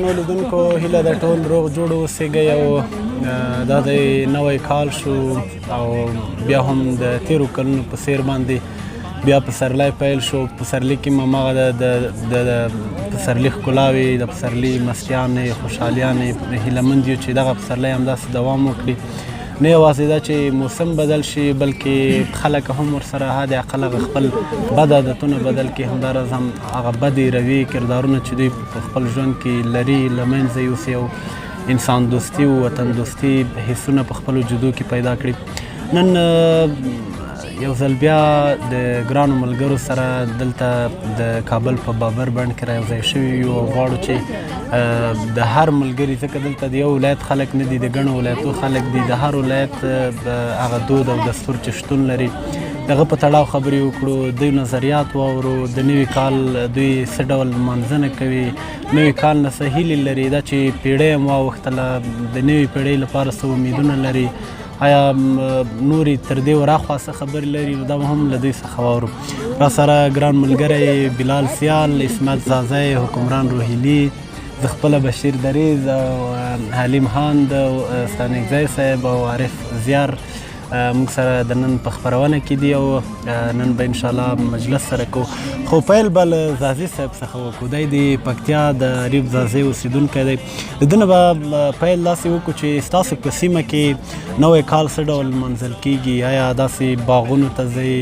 درنو لیدونکو هیله ده ټول روغ جوړ اوسیږئ او دا د نوی کال شو او بیا هم د تیرو کلونو په څیر باندې بیا پسرلی پیل شو. پسرلی کې هم هماغه د پسرلي ښکلاوې د پسرلي مستیانې خوشحالیانې هیلهمند یو چې دغه پسرلی همداسې دوام وکړي. نه یوازې دا چې موسم بدل شي بلکې خلک هم ورسره حد اقل خپل بد عادتونه بدل کړي، همداراز هم هغه بدې رویې کردارونه چې دوی په خپل ژوند کې لري له منځه یوسي او انسان دوستي او وطن دوستي حسونه په خپلو جدو کې پیدا کړي. نن یو ځل بیا د ګرانو ملګرو سره دلته د کابل په بابر بند کې رايوځای شوي یو او غواړو چې د هر ملګري ځکه دلته د یو ولایت خلک نه دي، د ګڼو ولایتو خلک دي، د هر ولایت هغه دود او دستور چې شتون لري دغه په تړاو خبرې وکړو، دوی نظریات واورو، د نوي کال دوی څه ډول لمانځنه کوي، نوي کال نه څه هیلې لري، دا چې پیړۍ هم واوښتله د نوي پیړۍ لپاره څه امیدونه لري، آیا نورې تر دې وراخوا څه خبرې لري، دا هم له دوی څخه واورو. را سره ګران ملګری بلال سیال، اسمت زازی، حکمران روهیلي، زه خپله بشیر دریز او حلیم هاند او ستانکزی صاحب او عارف زیار موږ سره د نن په خپرونه کې دي او نن به انشاءالله مجلس سره کوو. خو پیل به له زازي صاحب څخه وکړو. دی د پکتیا د ریب زازي اوسېدونکی دی. د ده نه به پیل داسې وکړو چې ستاسو په سیمه کې نوی کال څه ډول لمانځل کیږي؟ آیا داسې باغونو ته ځئ،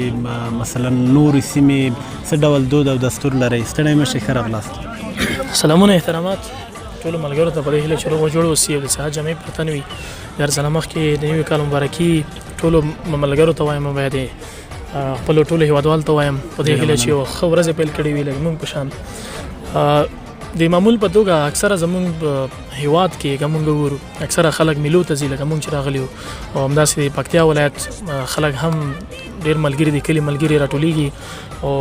مثلا نورې سیمې څه ډول دود او دستور لرئ؟ ستړی مه شئ، ښه راغلاست. سلامونه، احترامات ټولو ملګرو ته په دې هیله چې روغ جوړ اوسي او د صحت جامې پرته نه وي. د هر ځله مخکې د نوي کال مبارکي ټولو ملګرو ته وایم، باید خپلو ټولو هیوادوالو ته وایم په دې هیله چې یو ښه ورځ پیل کړې وي لکه موږ په شان. د معمول په توګه اکثره زموږ هیواد کې که موږ وګورو اکثره خلک میلو ته ځي لکه موږ چې راغلي یو، او همداسې د پکتیا ولایت خلک هم ډېر ملګري د کلي ملګري راټولېږي او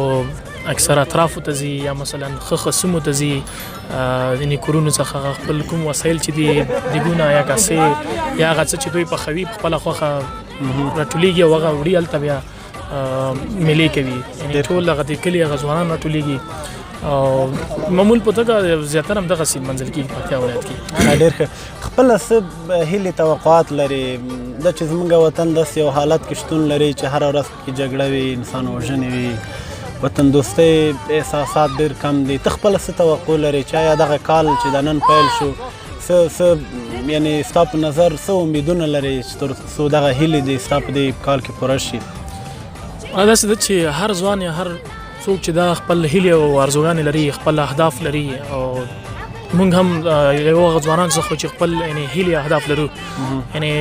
اکثر اطرافو ته ځي یا مثلا ښه سیمو ته ځي، یعنې کورونو څخه خپل کوم وسایل چې دي دیګونه یا کاسې یا هغه څه چې دوی پخوي په خپله خوښه راټولېږي او هغه وړي هلته بیا میلې کوي. یعنې ټول هغه د کلي هغه ځوانان راټولېږي او معمول په توګه زیاتره هم دغسې لمانځل کېږي په پکتیا ولایت کې. ډېر ښه. خپله څه هیلې توقعات لري دا چې زموږ وطن داسې یو حالت کې شتون لري چې هره ورځ پکې جګړه وي، انسان وژنې وي، وطن دوستۍ احساسات ډېر کم دي. ته خپله څه توقع لري چې آیا دغه کال چې دا نن پیل شو څه یعنې ستا په نظر څه امیدونه لري چې تر څو دغه هیلې دې ستا په دې کال کې پوره شي؟ داسې ده چې هر ځوان یا هر څوک چې دا خپل هیلې او ارزوګانې لري، خپل اهداف لري، او موږ هم یو هغه ځوانان څخه چې خپل یعنې هیلې اهداف لرو، یعنې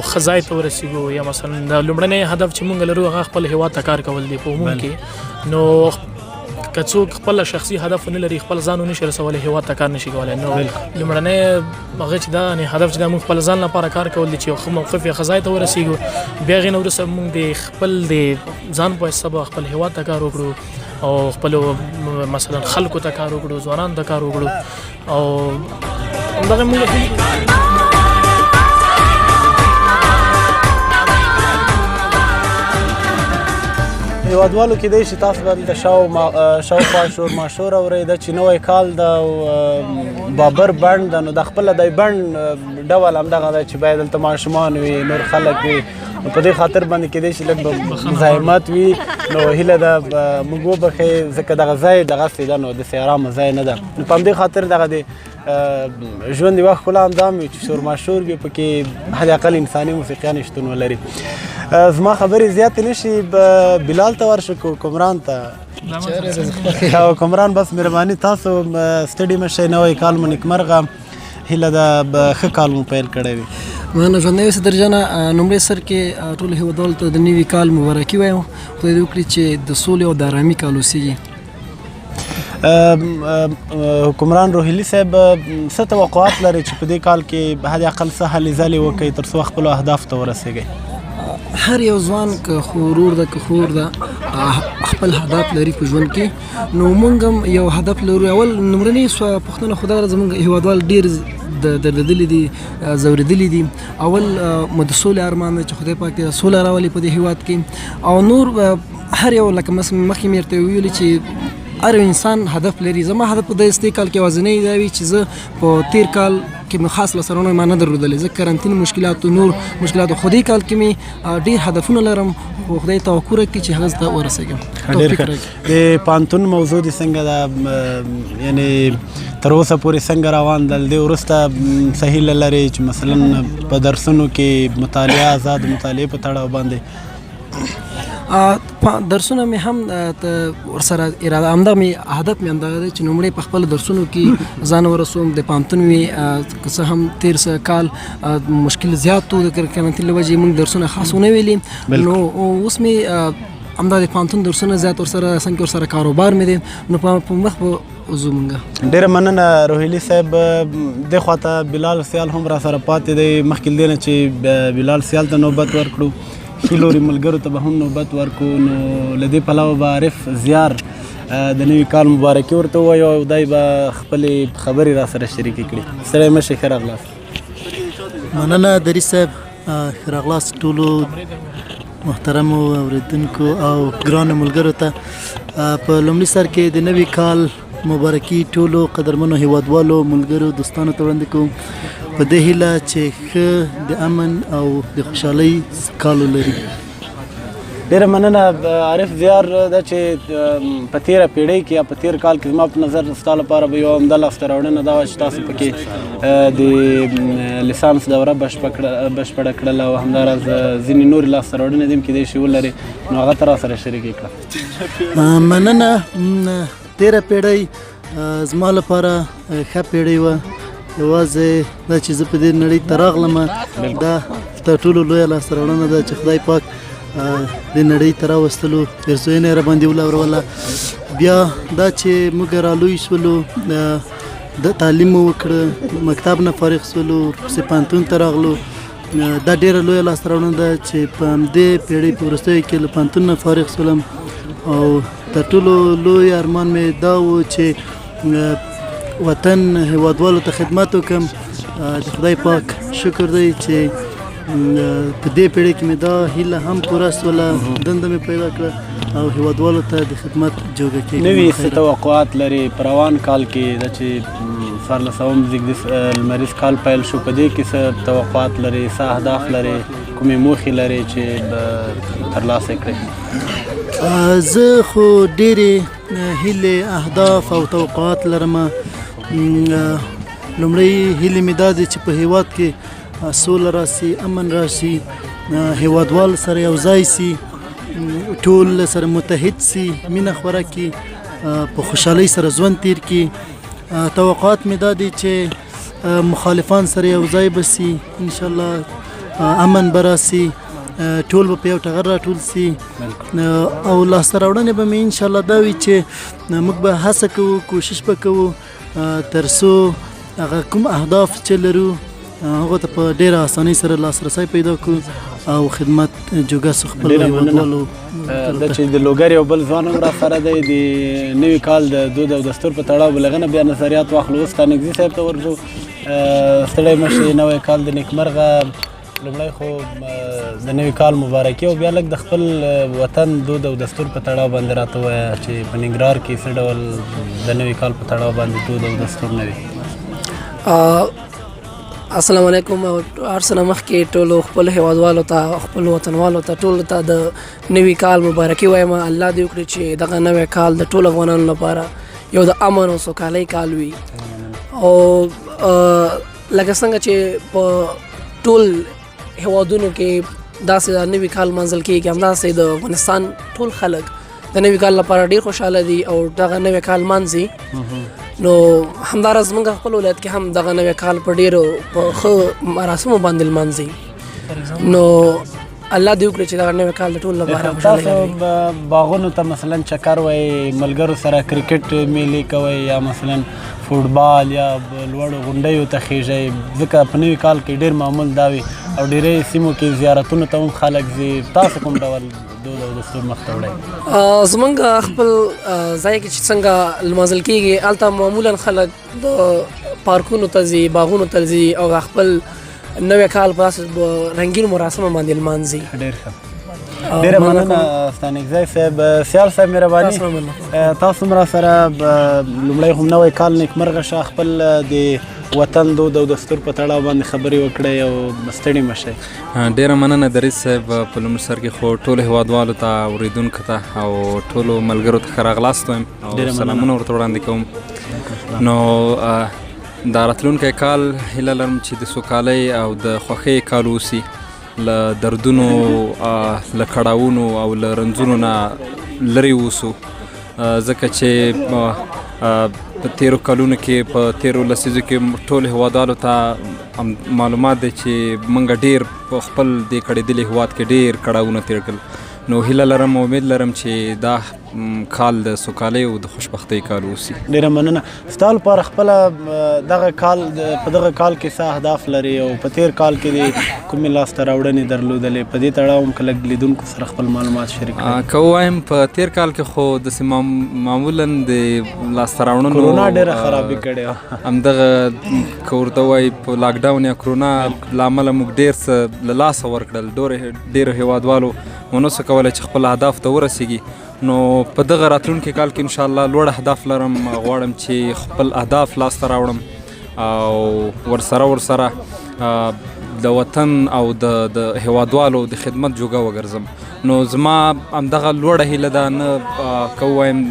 ښه ځای ته ورسېږو، یا مثلا د لومړنی هدف چې موږ لرو هغه خپل هیواد ته کار کول دی په عموم کې. نو که څوک خپل شخصي هدف نه لري، خپل ځان ونشي رسولی، هیواد ته کار نشي کولی. نو لومړنی هغه چې دا هدف چې دا موږ خپل ځان لپاره کار کول دي چې یو ښه موقف یا ښه ځای ته ورسېږو، بیا هغې نه وروسته موږ د خپل د ځان په حساب خپل هیواد ته کار وکړو او خپلو مثلا خلکو ته کار وکړو، ځوانانو ته کار وکړو او همدغه موږ هیوادوالو کېدای شي تاسو به دلته شاوخوا شور ماشور اورئ دا چې نوی کال ده او بابر بند ده، نو د خپله دی بند ډول همدغه ده چې باید دلته ماشومان وي، نور خلک وي، نو په دې خاطر باندې کېدای شي لږ به مزاحمت وي. نو هیله ده موږ وبښئ ځکه دغه ځای دغسې ده، نو داسې ارامه ځای نه ده. نو په همدې خاطر دغه د ژوند یوه ښکلا هم دا هم وي چې شور ماشور وي، پکې حد اقل انساني موسیقیانې شتون ولري. زما خبرې زیاتې نه شي، بلال ته ورشو که حکمران ته؟ حکمران بس مهرباني تاسو ستړي مه شئ، نوی کال مو نیکمرغه، هیله ده ښه کال مو پیل کړی وي. مننه ژوندی اوسې درجانه. لومړی سر کې ټولو هیوادوالو ته د نوي کال مبارکي وایم، خدای دې وکړي چې د سولې او د ارامي کال اوسېږي. حکمران روهیلي صاحب څه توقعات لري چې په دې کال کې حد اقل څه هلې ځلې وکړئ تر څو خپلو اهدافو ته ورسېږئ؟ هر یو ځوان که ورور ده که خور ده خپل هدف لري په ژوند کې، نو موږ هم یو هدف لرو. اول لومړنۍ پوښتنه خو دا ده زموږ هیوادوال ډېر دردلي دي، ځورېدلي دي. اول مو د سولې ارمان دی چې خدای پاک دې سوله راولي په دې هیواد کې، او نور هر یو لکه مخکې مې ورته ویلي چې هر انسان هدف لري. زما هدف په دې کال کې وازنې دا وی چې زه په تیر کال کې مې خاص لسرونه ما نه درلودلې. زه کرنټین مشکلات او نور مشکلات خو دې کال کې مې ډېر هدفونه لرم خو خدای توقع کوي چې هغه ته ورسېږم. د پانتون موضوع دي څنګه دا یعنی تر اوسه پورې څنګه روان دل دی ورسته صحیح لري چې مثلا په درسونو کې مطالعه آزاد مطالعه په تړاو باندې درسونه مې هم ورسره اراده همدا مې هدف مې همدغه دی چې لومړی په خپل درسونو کې ځان ورسوم. د پوهنتون مې که څه هم تېر کال مشکل زیات و د کرنټین له وجې موږ درسونه خاص ونه ویلي نو اوس مې همدا د پوهنتون درسونه زیات ورسره څنګه ورسره کاروبار مې دی نو په مخ به وځو موږ. ډېره مننه روهیلي صاحب. دې خواته بلال سیال هم را سره پاتې دی. مخکې له دې نه چې بلال سیال ته نوبت ورکړو ښي لوري ملګرو ته به هم نوبت ورکړو نو له دې پلوه به عارف زیار د نوي کال مبارکي ورته ووایو او دی به خپلې خبرې را سره شریکې کړي. ستړی مه شئ، ښه راغلاست. مننه دری صاحب، ښه راغلاست ټولو محترمو اوریدونکو او ګرانو ملګرو ته. په لومړي سر کې د نوي کال مبارکي ټولو قدرمنو هیوادوالو ملګرو دوستانو ته وړاندې کوم په دې هیله چې ښه د امن او د خوشحالۍ کال ولري. ډېره مننه عارف زیار. دا چې په تېره پیړۍ کې یا په تېر کال کې زما په نظر ستا لپاره به یوه عمده لاسته راوړنه دا وه چې تاسو پکې د لیسانس دوره بشپړه کړله او همداراز ځینې نورې لاسته راوړنې دي هم کیدای شي ولرې نو هغه ته را سره شریکې کړه. مننه. تېره پیړۍ زما لپاره ښه پیړۍ وه. یوازې دا چې زه په دې نړۍ ته راغلم دا تر ټولو لویه لاسته راوړنه ده چې خدای پاک د نړۍ ته راوستلو پېرزوینه یې راباندې ولوروله. بیا دا چې موږ رالوی شولو د تعلیم مو وکړه مکتب نه فارغ شولو پسې پوهنتون ته راغلو دا ډېره لویه لاسته راوړنه ده چې په همدې پیړۍ په وروستیو کې له پوهنتون نه فارغ شولم او تر ټولو لوی ارمان مې دا و چې وطن هیوادوالو ته خدمت وکړم. د خدای پاک شکر دی چې په دې پیړۍ کې مې دا هیله هم پوره شوله، دنده مې پیدا کړه او هیوادوالو ته د خدمت جوګه کېږم. نوي څه توقعات لري په روان کال کې دا چې څوارلسم زیږدیز لمریز کال پیل شو په دې کې څه توقعات لري، څه اهداف لري، کومې موخې لري چې ترلاسه کړئ؟ زه خو ډېرې هیلې اهداف او توقعات لرم. لومړی هیلې مې دا دی چې په هیواد کې سوله راشي، امن راشي، هیوادوال سره یو ځای سي، ټول سره متحد سي، مینه خوره کړي، په خوشحالۍ سره ژوند تیر کړي. توقعات مې دا دي چې مخالفان سره یو ځای به سي، انشاءالله امن به راشي، ټول به په یو ټغر راټول سي او لاسته راوړنې به مې انشاءالله دا وي چې موږ به هڅه کوو، کوشش به کوو تر څو هغه کوم اهداف چې لرو هغه ته په ډېره اسانۍ سره لاسرسی پیدا کړو او خدمت جوګه سو خپل هیوادوالو. دا چې د لوګر یو بل ځوان هم را سره دی د نوي کال د دود او دستور په تړاو بل هغه نه بیا نظریات واخلو. اوس تانګزي صاحب ته ورځو. ستړی مه شئ، نوی کال د نیکمرغه. لومړی خو د نوي کال مبارکي او بیا لږ د خپل وطن دود او دستور په تړاو باندې راته ووایه چې په ننګرهار کې څه ډول د نوي کال په تړاو باندې دود او دستور نه وي. السلام علیکم. هر څه نه مخکې ټولو خپل هیوادوالو ته، خپل وطنوالو ته، ټولو ته د نوي کال مبارکي وایم. الله دې وکړي چې دغه نوی کال د ټولو افغانانو لپاره یو د امن او سوکالۍ کال وي او لکه څنګه چې په ټول هیوادونو کې داسې نوي کال منځل کېږي، همداسې د افغانستان ټول خلک د نوي کال لپاره ډېر خوشحاله دي او دغه نوی کال منځي. نو همداراز موږ خپل ولایت کې هم دغه نوی کال په ډېرو په ښه مراسمو باندې لمانځي. نو الله دې وکړي چې دغه نوی کال د ټولو لپاره خوشحالۍ لري. تاسو باغونو ته مثلا چکر وئ، ملګرو سره کرکټ میلې کوئ یا مثلا فوټبال یا لوړو غونډیو ته خیژئ؟ ځکه په نوي کال کې ډېر معمول دا وي او ډېری سیمو کې زیارتونو ته هم خلک ځي. تاسو کوم ډول دود او دستور مخ ته وړئ؟ زمونږ خپل ځای کې چې څنګه لمانځل کېږي هلته معمولا خلک د پارکونو ته ځي، باغونو ته ځي او خپل نوی کال په داسې رنګینو مراسمو باندې لمانځي. ډېر ښه. ډېره مننه ستانکزی صاحب. سیال صاحب مهرباني، تاسو هم را سره لومړی هم نوی کال نیکمرغه شه. خپل د وطن دود او دستور په تړاو باندې خبرې وکړئ او ستړي مه شئ. ډېره مننه دریځ صاحب. په لومړي سر کې خو ټولو هیوادوالو ته، اورېدونکو ته او ټولو ملګرو ته ښه راغلاست وایم او سلامونه ورته وړاندې کوم. نو دا راتلونکی کال هیله لرم چې د سوکالۍ او د خوښۍ کال اوسي، له دردونو، له کړاوونو او له رنځونو نه لرې اوسو، ځکه چې په تیرو کلونو کې، په تیرو لسیزو کې ټولو هیوادوالو ته معلومات دی چې موږ ډېر په خپل دې کړېدلي هیواد کې ډېر کړاوونه تیر کړل. نو هیله لرم او امید لرم چې دا کال د سوکالۍ او د خوشبختۍ کال اوسي. ډېره مننه. ستا لپاره خپله دغه کال په دغه کال کې څه اهداف لري او په تیر کال کې د کومې لاسته راوړنې درلودلې؟ په دې تړاو هم که لږ لیدونکو سره خپل معلومات شریک کړئ. که ووایم په تیر کال کې خو داسې معمولا د لاسته راوړنو کرونا ډېره خرابي کړې وه. همدغه که ورته ووایي په لاکډاون یا کرونا له امله موږ ډېر څه له لاسه ورکړل. ډېرو هیوادوالو ونسو کولی چې خپل اهداف ته ورسیږي. نو په دغه راتلونکي کال کې انشاءالله لوړ اهداف لرم. غواړم چې خپل اهداف لاسته راوړم او ورسره د وطن او د هیوادوالو د خدمت جوګه وګرځم. نو زما همدغه لوړه هیله ده، نه که ووایم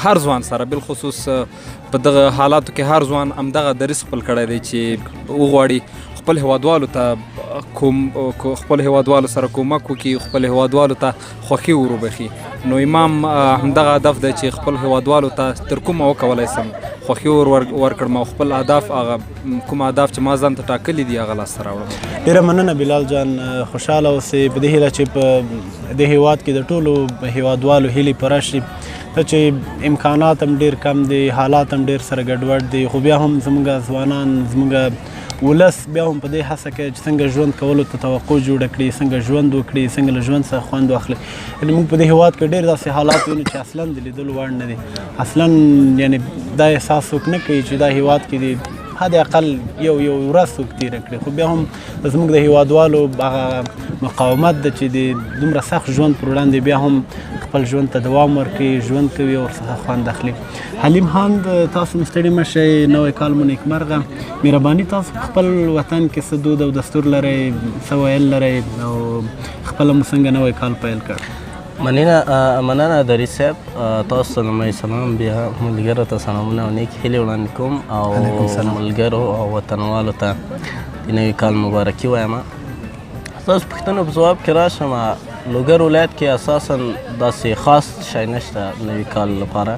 هر ځوان سره، بالخصوص په دغه حالاتو کې هر ځوان همدغه دریځ خپل کړی دی چې وغواړي خپل هیوادوالو ته خپل هیوادوالو سره کومک وکړي، خپل هیوادوالو ته خوښي وروبخي. نو امام همدغه هدف دی چې خپل هیوادوالو ته تر کومه وکولی سم خوښي ورکړم او خپل اهداف، هغه کوم اهداف چې ما ځان ته ټاکلي دي، هغه لاسته راوړم. ډېره مننه بلال جان. خوشحاله اوسئ په دې هیله چې په دې هیواد کې د ټولو هیوادوالو هیلې پوره شي. چې امکانات هم ډېر کم دي، حالات هم ډېر سره ګډوډ دي، خو بیا هم زموږ ځوانان، زموږ ولس بیا هم په دې هڅه کوي چې څنګه ژوند کولو ته توقع جوړه کړي، څنګه ژوند وکړي، څنګه له ژوند څخه خوند واخلي. یعنې موږ په دې هیواد کې ډېر داسې حالات وینو چې اصلا د لیدلو وړ نه دي. اصلا یعنې دا احساس څوک نه کوي چې دا هیواد کې دي حد اقل یو ورځ څوک تېره کړي. خو بیا هم زموږ د هیوادوالو هغه مقاومت ده چې د دومره سخت ژوند پر وړاندې بیا هم خپل ژوند ته دوام ورکوي، ژوند کوي او ورڅخه خوند اخلي. حلیم خان، تاسو هم ستړي مه شئ، نوی کال مو نیکمرغه. مهرباني تاسو خپل وطن کې څه دود او دستور لرئ، څه ویل لرئ او خپله مو څنګه نوی کال پیل کړ؟ مننه دریځ صاحب. تاسو ته لومړی سلام، بیا ملګرو ته سلامونه او نیک هیلې وړاندې کوم او ملګرو او وطنوالو ته د نوي کال مبارکي وایم. ستاسو پوښتنو په ځواب کې راشم. لوګر ولایت کې اساسا داسې خاص شی نشته نوي کال لپاره،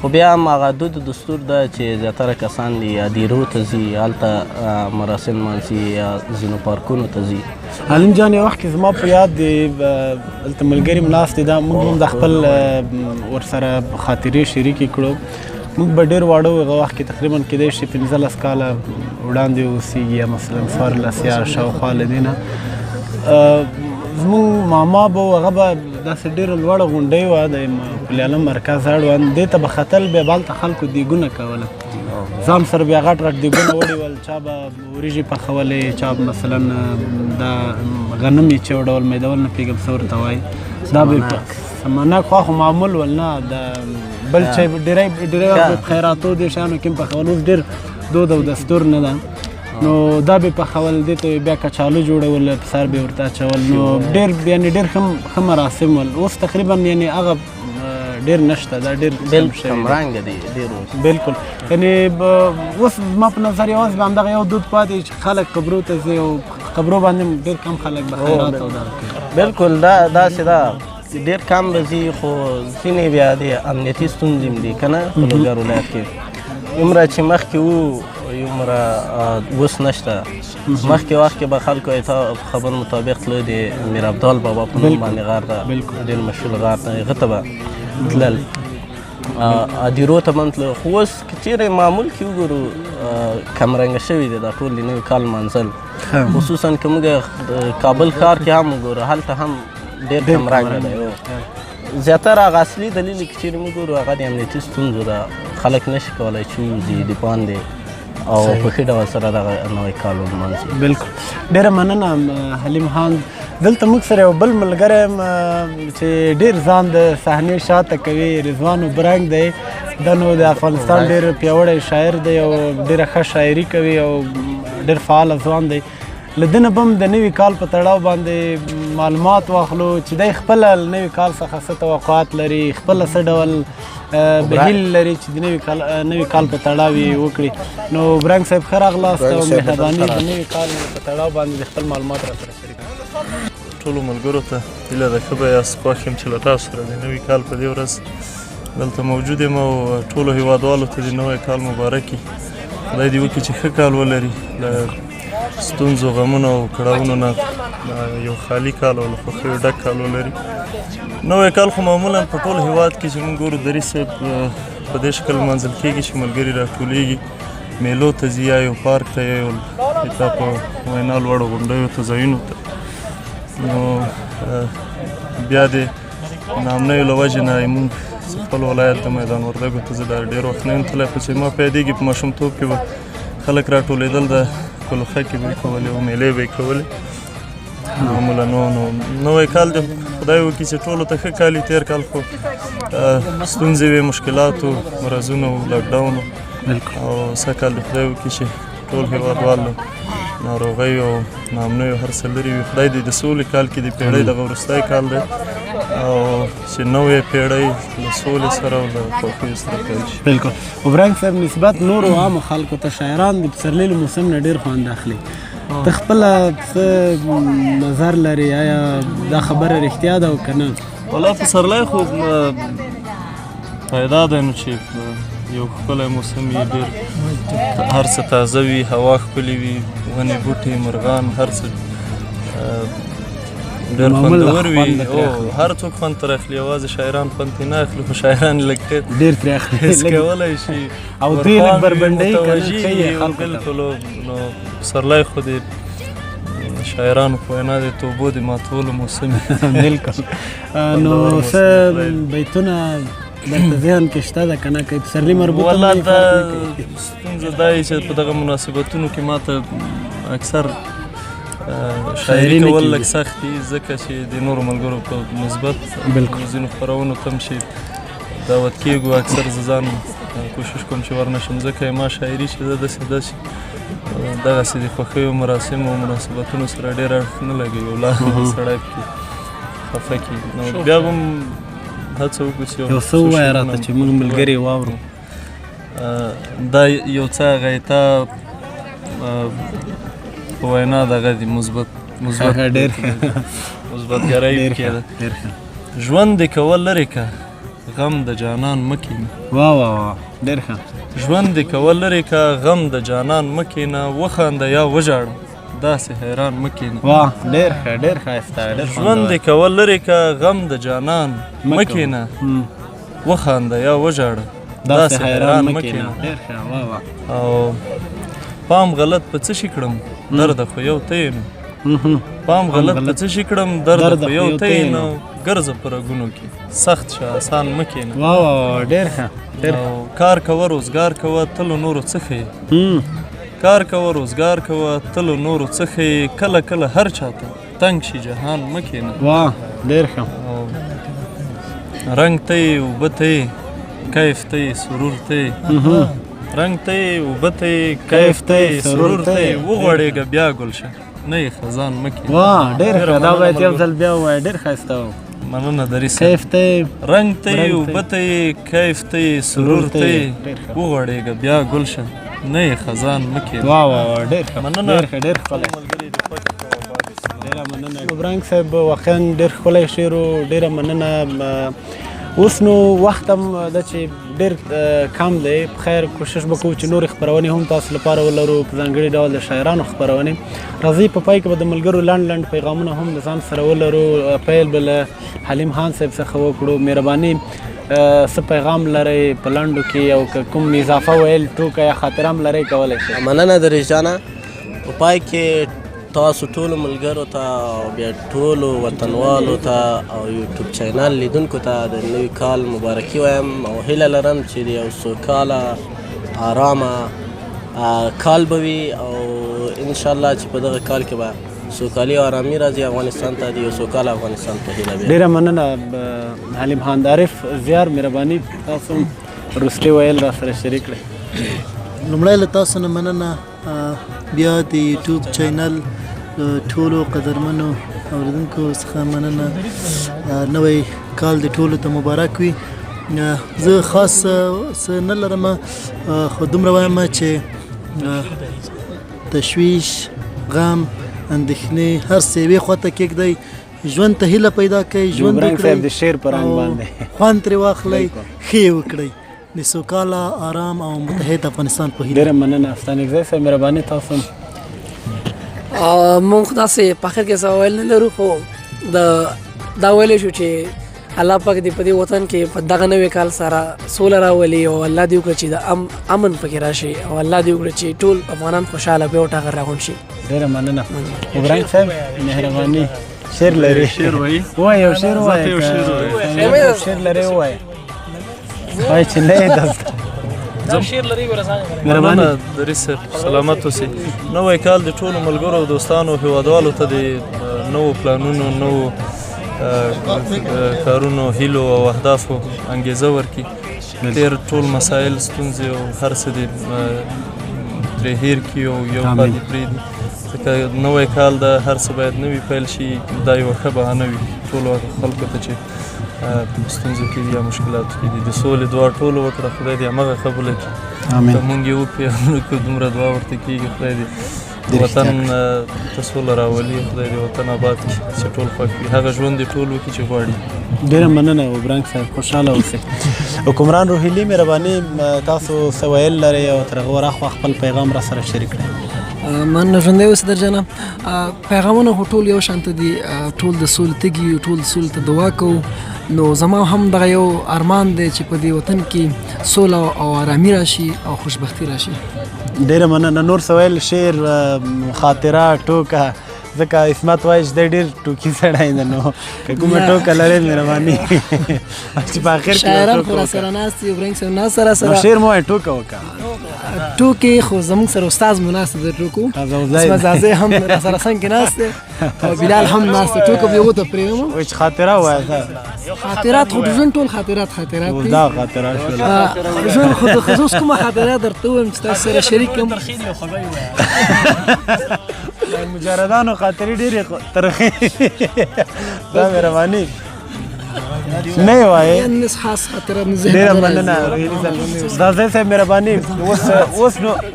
خو بیا هم هغه دود دستور ده چې زیاتره کسان دي یا دیرو ته ځي، هلته مراسم لمانځي یا ځینو پارکونو ته ځي. حلیم جان، یو وخت کې زما په یاد دی دلته ملګري م ناست دي، دا موږ هم د خپل ورسره خاطرې شریکې کړو. موږ به ډېر واړه وو هغه وخت کې، تقریبا کیدای شي 15 کاله وړاندې اوسېږي یا مثلا 14 یا شاوخوا له دې نه. زموږ ماما به هغه به داسې ډېره لوړه غونډۍ وه، د پل علم مرکز اړوند، دې ته به ختل، بیا به هلته خلکو دیګونه کوله، ځان سره بیا غټ غټ دیګونه وړي ول، چا به وریژې پخولې، چا به مثلا دا غنم یې چې یو ډول میدول، نه پوهېږم څه ورته وایي، دا به سمنک خوا خو معمول ول نه، د بل شی ډېری وخت خیراتو دې شیانو کې هم پخول، اوس ډېر دود او دستور نه ده. نو دا به پخول، دې ته بیا کچالو جوړول، په سر به ورته اچول، نو ډېر یعنې ډېر ښه مراسم ول. اوس تقریبا یعنې هغه ډېر نشته، دا ډېر کم شوی کمرنګه دی ډېر. بالکل، یعنې اوس زما په نظر یوازې به همدغه یو دود پاتې چې خلک قبرو ته ځي او قبرو باندې ډېر کم خلک به خیرات او دغه کوي. بالکل داسې ده، ډېر کم به ځي، خو ځینې بیا د امنیتي ستونزې هم دي که نه په لوګر ولایت کې. عمره چې مخکې وو عمره اوس نشته. مخکې وخت کې به خلکو خبر مطابق تلو د میر عبدال بابا په نوم باندې غار ده، ډېر مشهور غار ده، هغه ته به تلل، ادیرو ته به هم تلل. خو اوس که چیرې معمول کې وګورو کمرنګه شوي دی دا ټول د نوي کال منزل، خصوصا که موږ کابل ښار کې هم وګورو، هلته هم ډېر کمرنګه دی. زیاتره هغه اصلي دلیل که چیرې موږ وګورو هغه د امنیتي ستونزو ده، خلک نشي کولی چې ووځي د باندې، او په ښه ډول سره دغه نوی کال ولمانځي. بالکل ډیره مننه حلیم خان. دلته موږ سره یو بل ملګری یم چې ډېر ځان د صحنې شاته کوي، رضوان برنګ دی. دا نو د افغانستان ډېر پیاوړی شاعر دی او ډېره ښه شاعري کوي او ډېر فعاله ځوان دی. له ده نه به هم د نوي کال په تړاو باندې معلومات واخلو چې دی خپله له نوي کال څخه څه توقعات لري، خپله څه ډول بهیل لري چې د نوي کال په تړاو یې وکړي. نو برنګ صاحب ښه راغلاست او مهرباني د نوي کال په تړاو باندې د خپل معلومات راسره شریک کړئ. ټولو ملګرو ته هیله ده ښه به یاست، خوښ یم چې له تاسو سره د نوي کال په دې ورځ دلته موجود یم او ټولو هیوادوالو ته د نوی کال مبارک وي. خدای دې وکړي چې ښه کال ولري، له ستونزو غمونو او کړاوونو نه یو خالي کال او له خوښیو ډک کال ولري. نوی کال خو معمولا په ټول هیواد کې چې موږ ګورو دري صاحب په دې شکل لمانځل کېږي چې ملګري راټولېږي، میلو ته ځي یا یو پارک ته یا یو په وینا لوړو غونډیو ته ځایونو ته. نو بیا د نامنیو له وجې نه موږ خپل ولایت د میدان وردګو ته زه دا ډېر وخت نه یم تللی، خو چې ما په یادېږي په ماشومتوب کې به خلک راټولېدل، د کلوخکې به یې کولې او میلې به یې کولې معمولا. نو نوی کال د خدای وکړي چې ټولو ته ښه کال وي. تېر کال خو ستونزې وې، مشکلات و، مرضونه و، لاکډاون و، او سږ کال د خدای وکړي چې ټول هېوادوال ناروغیو او ناامنیو هر څه لرې وي. خدای دې د سولې کال کې د پیړۍ دغه وروستی کال دی او چې نوې پیړۍ له سولې سره او له خوښیو سره پیل شي. بالکل. وبرنګ صاحب نسبت نورو عامو خلکو ته شاعران د پسرلي له موسم نه ډېر خوند اخلي. ته خپله څه نظر لرې؟ آیا دا خبره رښتیا ده او که نه؟ والله پسرلی خو پیدا دی نو چې یو ښکلی موسم وي، ډېر هر څه تازه وي، هوا ښکلې وي، ونې بوټي مرغان هر څه ډېر خوندور وي. هر څوک خوند ترې اخلي، یوازې شاعران خوند ترې نه اخلي، خو شاعران لږ ډېر ترې اخلي، حس کولی شي او دوی لږ بربنډۍ بالکل. نو پسرلی خو د شاعرانو په وینا د توبو د ماتولو موسم بالکل. نو څه بیتونه درته ذهن کې شته ده که نه؟ که پسرلي مربوطه والله دا ستونزه دا وي چې په دغه مناسبتونو کې ماته اکثر شاعري کول لږ سخت دي، ځکه چې د نورو ملګرو په نسبت ځینو خپرونو ته هم چې دعوت کېږو اکثر زه ځان کوشش کوم چې ورنشم، ځکه ما شاعري چې ده داسې دغسې د خوښیو مراسمو او مناسبتونو سره ډېر اړخ نه لګوي او لا سړی پکې خفه کېږي. نو بیا به هم هڅه وکړو چې یو څه ووایه راته چې موږ ملګري واورو. دا یو څه غیتا په وینا دغه دي مثبتګرۍ پکې ده. ژوند دې کول لرې که غم د جانان مه کښېنه. واه واه واه ډېر ښه. ژوند دې کول لرې که غم د جانان مه کښېنه، وخانده یا وژاړه داسې حیران مه کښېنه. واه ډېر ښه، ډېر ښایسته. ژوند دې کول لرې که غم د جانان مه کښېنه، وخانده یا وژاړه داسې حیران مه کښېنه. ډېر ښه. واه واه. او پام غلط په څه شي کړم درده خو یو ته یې نو، پام غلط په څه شي کړم درده خو یو ته یې نو، ګرځه په رګونو کې سخت شه آسان مه کښېنه. واه واه ډېر ښه. او کار کوه روزګار کوه تلو نورو څه ښیې، کار کوه روزګار کوه تلو نورو څه ښیې، کله کله هر چاته تنګ شي جهان مه کښېنه. واه ډېر ښه. رنګ ته یې اوبه ته یې کیف ته یې سرور ته یې، رنګ ته یې اوبه ته یې کیف ته یې سرور ته یې، وغوړېږه بیا ګل شه نه یې خزان مه کښېنه. واه ډېر ښه. دا باید یو ځل بیا ووایه، ډېر ښایسته و. مننه دري صاحب. کیف ته یې رنګ ته یې اوبه ته یې کیف ته یې سرور ته یې، وغوړېږه بیا ګل شه نه یې خزان مه کښېنه. واه واه ډېر ښه. مننه. ډېر ښه. ډېر ښکلی. ډېره مننه. برنګ صاحب واقعا ډېر ښکلی شعر و، ډېره مننه. اوس نو وخت هم ده چې ډېر کم دی. په خیر کوشش به کوو چې نورې خپرونې هم تاسو لپاره ولرو، په ځانګړي ډول د شاعرانو خپرونې. راځئ په پای کې به د ملګرو لنډ لنډ پیغامونه هم د ځان سره ولرو. پیل به له حلیم خان صاحب څخه وکړو. مهرباني څه پیغام لرئ په لنډو کې، او که کوم اضافه ویل ټوکه یا خاطره هم لرئ کولی شئ. مننه درې جانه. په پای کې تاسو ټولو ملګرو ته او بیا ټولو وطنوالو ته او یوټیوب چینل لیدونکو ته د نوي کال مبارکي وایم او هیله لرم چې د یو سوکاله آرامه کال به وي او انشاءالله چې په دغه کال کې به سوکالي او آرامي راځي افغانستان ته د یو سوکاله افغانستان په هیله بیا. ډېره مننه حلیم خان عارف زیار مهرباني تاسو وروستي ویل را سره شریک کړئ. لومړی له تاسو نه مننه، بیا د یوټیوب چینل ټولو قدرمنو اوریدونکو څخه مننه. نوی کال د ټولو ته مبارک وي. زه خاص څه نه لرم، خو دومره وایم چې تشویش، غم، اندېښنې هر څه یوې خواته کېږدئ، ژوند ته هیله پیدا کړئ، ژوند وکړئ، د شعر په رنګ باندې خوند ترې واخلئ، ښې وکړئ د سوکاله، آرام او متحد افغانستان په هیله. ډېره مننه افسانګزی صاحب مهرباني تاسو مونږ داسې په اخر کې څه ویل نه لرو، خو دا ویلی شو چې الله پاک دې په دې وطن کې په دغه نوي کال سره سوله راولي او الله دې وکړي چې د امن پکې راشي او الله دې وکړي چې ټول افغانان خوشحاله بیا وټاغر راغونډ شي. ډېره مننه. ابراهیم صاحب مهرباني شعر لري؟ شعر وایي؟ وایه یو شعر وایه. شعر لري وایه وایه چې نه یې دلته شعر لري مهرباني. دریس صاحب سلامت اوسئ. نوی کال د ټولو ملګرو او دوستانو هیوادوالو ته د نوو پلانونو، نوو کارونو، هیلو او اهدافو انګیزه ورکړي. ډېر ټول مسایل، ستونزې او هر څه دې ترې هیر کړي او یو خوا دې پرېږدي، ځکه نوی کال د هر څه باید نوي پیل شي. دا یوه ښه بهانه وي ټولو خلکو ته چې ستونزو کې دي یا مشکلاتو کې دي. د سولې دعا ټولو وکړه، خدای دې همغه قبوله کړي. که مونږ یې وکړو که دومره دعا ورته کېږي، خدای دې وطن ته سوله راولي، خدای دې وطن آباد کړي چې ټول خوښ وي، هغه ژوند دې ټول وکړي چې غواړي. ډېره مننه ابراهیم صاحب، خوشحاله اوسئ. حکمران روحیلي مهرباني تاسو څه ویل لرئ او تر هغه وراخوا خپل پیغام را سره شریک کړئ. مننه ژوندی اوسه درجانه. پیغامونه خو ټول یو شانته دي، ټول د سولې تږي، ټول سولې ته دعا کوو. نو زما هم دغه یو ارمان دی چې په دې وطن کې سوله او آرامي راشي او خوشبختي راشي. ډېره مننه. نور څه ویل؟ شعر، خاطره، ټوکه؟ ځکه عصمت وایي چې دی ډېر ټوکي سړی دی، نو که کومه ټوکه لرئ مهرباني چې په آخر کې شاعران خو راسره ناست دي، ابراهیم صاحب ناست سره شعر مو وایي، ټوکه وکړه. ټوکې خو زموږ سره استاد مو ناست دی، ټوکو زازی هم راسره څنګ کې ناست دی او بلال هم ناست دی. ټوکه به یې وته پرېږدم. وایي چې خاطره ووایه. خاطرات خو د ژوند ټول خاطرات دي. دا خاطرات شول. ژوند خو د خصوص کومه خاطره درته ووایم چې تاسو سره شریک کړم. مجردانو خاطرې ډېرې ترخې دا مهرباني نه یې وایې. خاص خاطره مې ذهن ډېره مننه زازی صاحب مهرباني.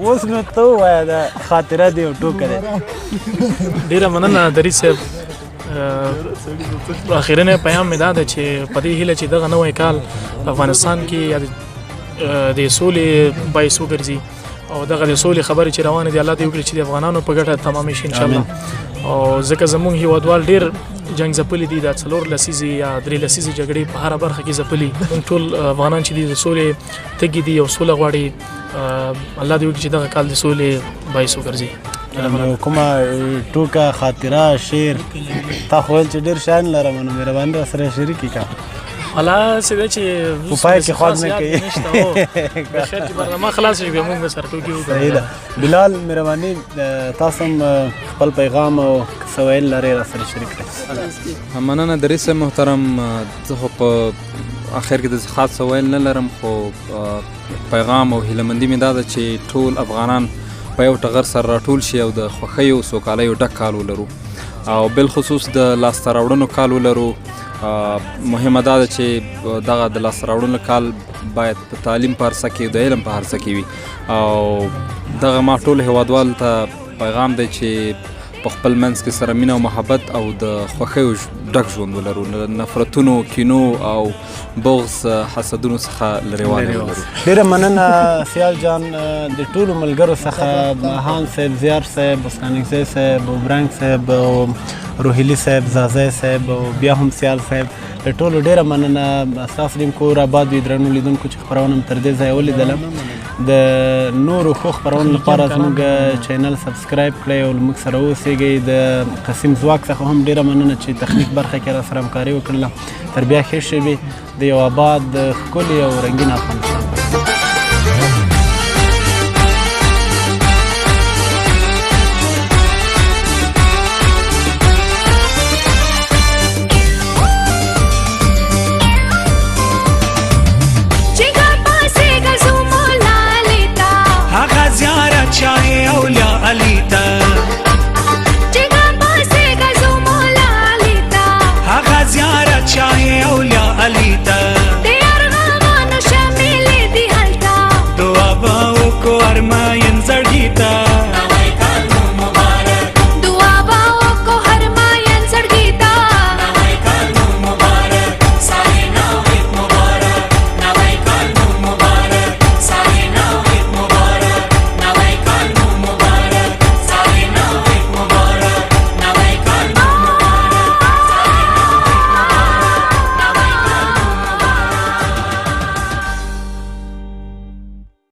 اوس نو ته ووایه دا خاطره دی او ټوکه دی. ډېره مننه دریس صاحب. اخرنی پیام مې دا ده چې په دې هیله چې دغه نوی کال په افغانستان کې د سولې باعث وګرځي او دغه د سولې خبرې چې روانې دي الله دې وکړي چې د افغانانو په ګټه تمامې شي انشاءالله. او ځکه زموږ هیوادوال ډېر جنګ ځپلي دي، دا 4 لسیزې یا 3 لسیزې جګړې په هره برخه کې ځپلي. ټول افغانان چې دي د سولې تږي دي او سوله غواړي، الله دې وکړي چې دغه کال د سولې باعث وګرځي. کومه ټوکه، خاطره، شعر؟ تا خو ویل چې ډېر شیان لرم، نو مهرباني را سره شریکې کړه. الله څه دی چې په پای کې خوند نه کوي. خیر چې برنامه خلاص شي بیا موږ سره ټوکې وکړو. صحیح ده. بلال مهرباني تاسو هم خپل پیغام او څه ویل لرئ را سره شریک کړئ. مننه دریس محترم. زه خو په آخر کې د خاص څه ویل نه لرم، خو پیغام او هیلهمندي مې دا ده چې ټول افغانان په یو ټغر سره راټول شي او د خوښیو سوکالیو ډک کال ولرو او بالخصوص د لاسته راوړنو کال ولرو. مهمه دا ده چې دغه د لاسته راوړنو کال باید په تعلیم په هر څه کې، د علم په هر څه کې وي. او دغه ما ټول هیوادوالو ته پیغام دی چې په خپل منځ کې سره مینه او محبت او د خوښیو ډک ژوند ولرو، نفرتونو، کینو او بغض، حسدونو څخه لرې ولرو. ډېره مننه سیال جان. د ټولو ملګرو څخه هان صاحب، زیار صاحب، بسکانګزی صاحب، ابراهیم صاحب، روحیلي صاحب، زازی صاحب او بیا هم سیال صاحب، د ټولو ډېره مننه. ستاسو دې کور آباد وي درنو لیدونکو چې خپرونه مې تر دې ځایه ولیدله. د نورو ښو خپرونو لپاره زموږ چینل سبسکرایب کړئ او موږ سره اوسېږئ. د قسیم ځواک څخه هم ډېره مننه چې تخنیک برخه کې را سره همکاري وکړله. تر بیا ښې شېبې د یو آباد، ښکلي او رنګین افغانستان. को अरमाई